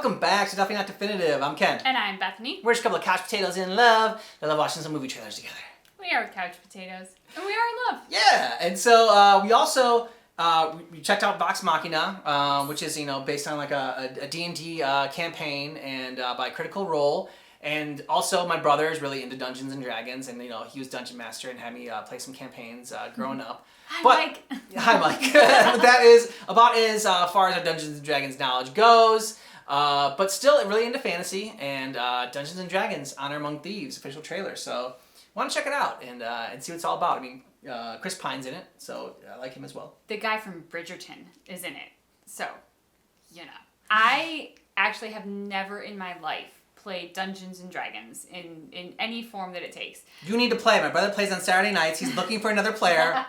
welcome back to Definitely Not Definitive. I'm Ken. And I'm Bethany. We're just a couple of couch potatoes in love. They love watching some movie trailers together. We are couch potatoes. And we are in love. Yeah, and so we also we checked out Vox Machina, which is, based on like a D&D campaign and by Critical Role. And also my brother is really into Dungeons and Dragons, and he was Dungeon Master and had me play some campaigns growing up. Mike. Hi, Mike. That is about as far as our Dungeons and Dragons knowledge goes. But still really into fantasy and Dungeons and Dragons Honor Among Thieves official trailer. So want to check it out and see what it's all about. I mean, Chris Pine's in it, so I like him as well. The guy from Bridgerton is in it. So, I actually have never in my life played Dungeons and Dragons in any form that it takes. You need to play. My brother plays on Saturday nights. He's looking for another player.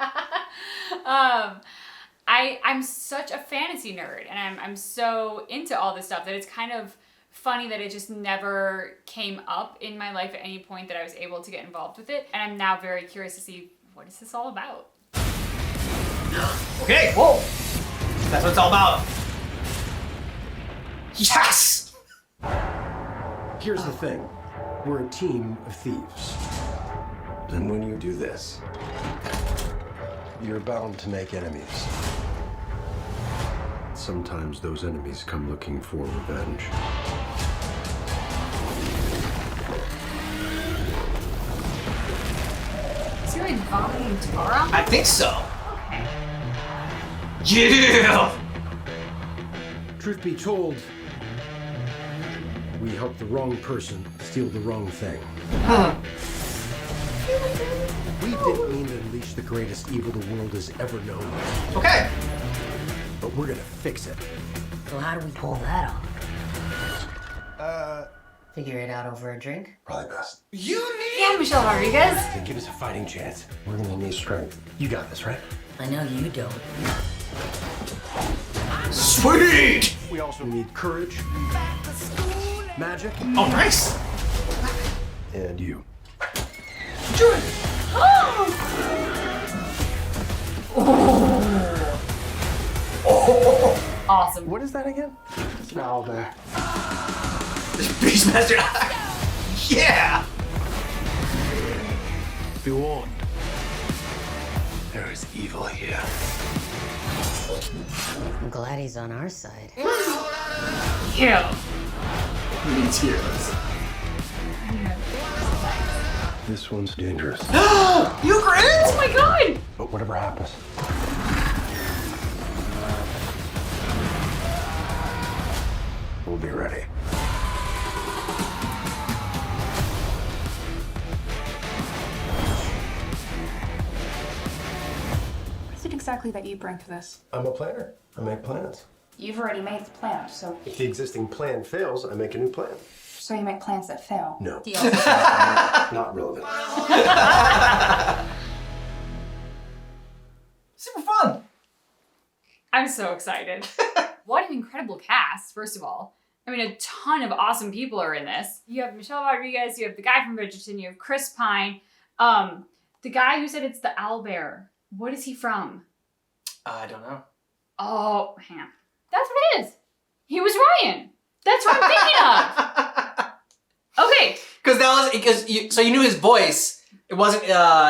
I'm such a fantasy nerd, and I'm so into all this stuff that it's kind of funny that it just never came up in my life at any point that I was able to get involved with it. And I'm now very curious to see, what is this all about? Okay, whoa! That's what it's all about. Yes! Here's the thing. We're a team of thieves. And when you do this, you're bound to make enemies. Sometimes those enemies come looking for revenge. Is he like vomiting tar? I think so. Okay. Yeah! Truth be told, we helped the wrong person steal the wrong thing. We didn't mean to unleash the greatest evil the world has ever known. Okay. But we're gonna fix it. So how do we pull that off? Figure it out over a drink? Probably best. You need... Yeah, Michelle Rodriguez. To give us a fighting chance, we're gonna need strength. You got this, right? I know you don't. Sweet! We also need courage, magic, Oh, nice! and you. Awesome. What is that again? It's an owlbear. Beastmaster. Yeah! Be warned. There is evil here. I'm glad he's on our side. Yeah. Me tears. This one's dangerous. You Grant? Oh my god! But whatever happens, we'll be ready. What is it exactly that you bring to this? I'm a planner. I make plans. You've already made the plan, so If the existing plan fails, I make a new plan. you make plans that fail. No. Deal. Not relevant. Super fun. I'm so excited. What an incredible cast, first of all. I mean, a ton of awesome people are in this. You have Michelle Rodriguez, you have the guy from Bridgerton, you have Chris Pine. The guy who said it's the owlbear. What is he from? I don't know. Oh, hang on. That's what it is. He was Ryan. That's what I'm thinking of. Okay. Because that was so you knew his voice. It wasn't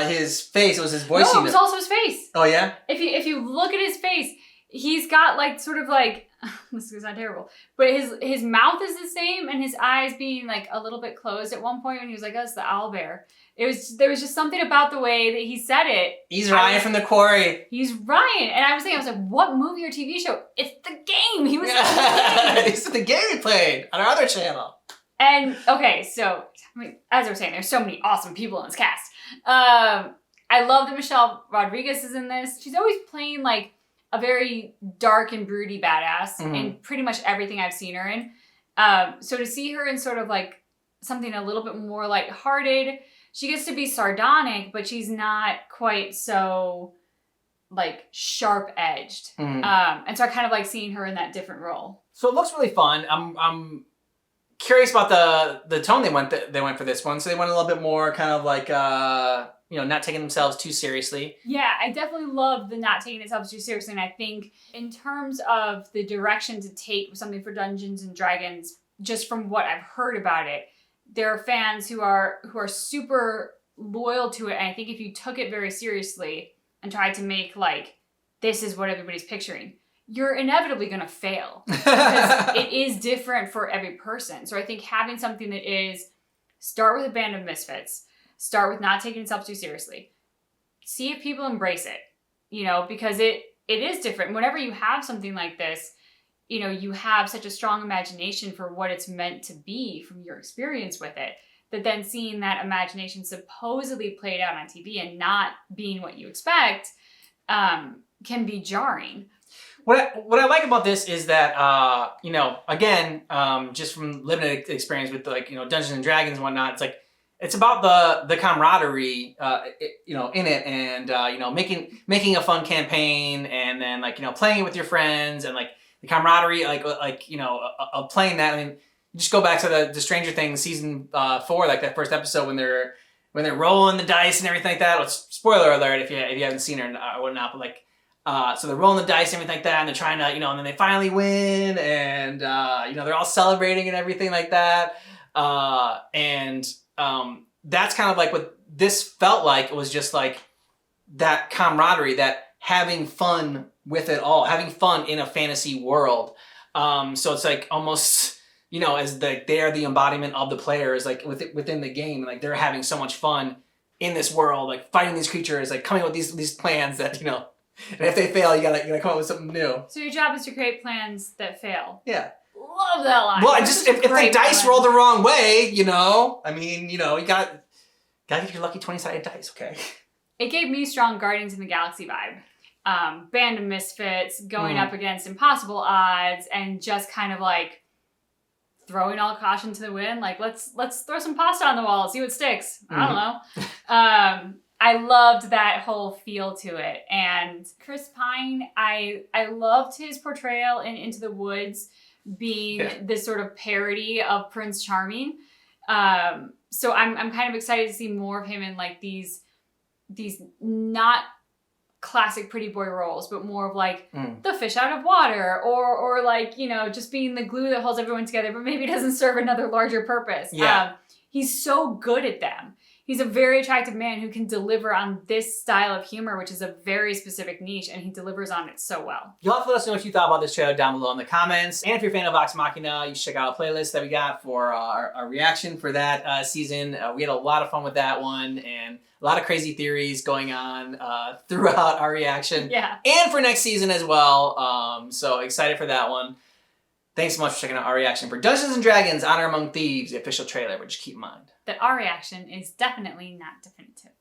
his face. It was his voice. No, it was also his face. Oh yeah. If you look at his face, he's got like sort of like this is not terrible, but his mouth is the same and his eyes being like a little bit closed at one point when he was like, "Oh, it's the owlbear." There was just something about the way that he said it. He's Ryan from the Quarry. He's Ryan, and I was like, what movie or TV show? It's The Game. He was in The Game. It's the game we played on our other channel. And okay, so I mean, as I was saying, there's so many awesome people in this cast. I love that Michelle Rodriguez is in this. She's always playing like a very dark and broody badass in pretty much everything I've seen her in. So to see her in sort of like something a little bit more lighthearted, she gets to be sardonic, but she's not quite so like sharp edged. And so I kind of like seeing her in that different role. So it looks really fun. I'm curious about the tone they went for this one. So they went a little bit more kind of like not taking themselves too seriously. Yeah, I definitely love the not taking itself too seriously, and I think in terms of the direction to take something for Dungeons and Dragons, just from what I've heard about it, there are fans who are super loyal to it, and I think if you took it very seriously and tried to make like this is what everybody's picturing, you're inevitably going to fail because it is different for every person. So I think having something that is start with a band of misfits, start with not taking itself too seriously, see if people embrace it, because it is different. Whenever you have something like this, you have such a strong imagination for what it's meant to be from your experience with it, that then seeing that imagination supposedly played out on TV and not being what you expect can be jarring. What I like about this is that, again, just from limited experience with Dungeons and Dragons and whatnot, it's like, it's about the camaraderie, in it, and making a fun campaign, and then playing it with your friends, and the camaraderie, of playing that. I mean, you just go back to the Stranger Things season 4, like that first episode when they're rolling the dice and everything like that. Well, spoiler alert if you haven't seen it or whatnot, but so they're rolling the dice and everything like that, and they're trying to and then they finally win, and they're all celebrating and everything like that, that's kind of like what this felt like. It was just like that camaraderie, that having fun with it all, having fun in a fantasy world. So it's like almost, as they are the embodiment of the players, like within the game, like they're having so much fun in this world, like fighting these creatures, like coming up with these plans that, and if they fail, you gotta come up with something new. So your job is to create plans that fail. Yeah. Love that line. Well, if the dice roll the wrong way, I mean, you gotta get your lucky 20-sided dice, okay? It gave me strong Guardians of the Galaxy vibe. Band of misfits going up against impossible odds, and just kind of like throwing all caution to the wind. Like let's throw some pasta on the wall, see what sticks. I don't know. I loved that whole feel to it. And Chris Pine, I loved his portrayal in Into the Woods being this sort of parody of Prince Charming. So I'm kind of excited to see more of him in like these not classic pretty boy roles, but more of like the fish out of water, or like, just being the glue that holds everyone together, but maybe doesn't serve another larger purpose. Yeah. He's so good at them. He's a very attractive man who can deliver on this style of humor, which is a very specific niche, and he delivers on it so well. You'll have to let us know what you thought about this trailer down below in the comments. And if you're a fan of Vox Machina, you should check out a playlist that we got for our reaction for that season. We had a lot of fun with that one, and a lot of crazy theories going on throughout our reaction. Yeah. And for next season as well. So excited for that one. Thanks so much for checking out our reaction for Dungeons & Dragons Honor Among Thieves, the official trailer, but just keep in mind that our reaction is definitely not definitive.